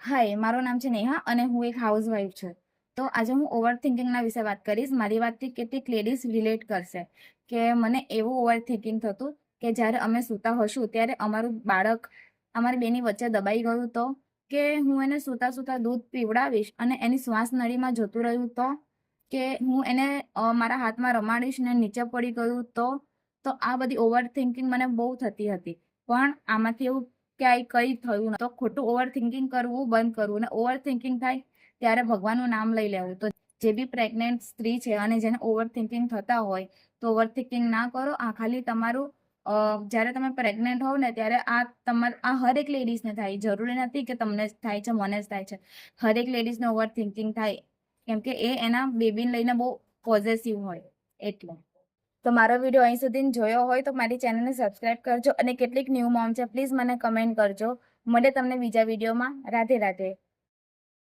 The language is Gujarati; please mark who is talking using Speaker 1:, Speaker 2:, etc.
Speaker 1: હાય, મારું નામ છે નેહા અને હું એક હાઉસવાઈફ છું. તો આજે હું ઓવરથિંકિંગના વિશે વાત કરીશ. મારી વાતથી કેટલીક લેડીઝ રિલેટ કરશે કે મને એવું ઓવરથિંકિંગ થતું કે જ્યારે અમે સૂતા હશું ત્યારે અમારું બાળક અમારી બેની વચ્ચે દબાઈ ગયું તો, કે હું એને સૂતા સૂતા દૂધ પીવડાવીશ અને એની શ્વાસ નળીમાં જતું રહ્યું તો, કે હું એને મારા હાથમાં રમાડીશ ને નીચે પડી ગયું તો આ બધી ઓવરથિંકિંગ મને બહુ થતી હતી. પણ આમાંથી એવું ક્યાંય કંઈ થયું તો ખોટું ઓવરથિંકિંગ કરવું બંધ કરવું, અને ઓવરથિંકિંગ થાય ત્યારે ભગવાનનું નામ લઈ લેવું. તો જે બી પ્રેગ્નેન્ટ સ્ત્રી છે અને જેને ઓવરથિંકિંગ થતા હોય તો ઓવરથિંકિંગ ના કરો. આ ખાલી તમારું જ્યારે તમે પ્રેગ્નેન્ટ હોવ ને ત્યારે આ હરેક લેડીઝને થાય. જરૂરી નથી કે તમને જ થાય છે, મને જ થાય છે. હરેક લેડીઝને ઓવરથિંકિંગ થાય, કેમ કે એ એના બેબીને લઈને બહુ પોઝેસિવ હોય એટલે. તો મારો વિડીયો અહીં સુધી જોયો હોય તો મારી ચેનલને સબસ્ક્રાઇબ કરજો, અને કેટલીક ન્યૂ મોમ છે પ્લીઝ મને કમેન્ટ કરજો. મળે તમને બીજા વિડીયોમાં. રાધે રાધે.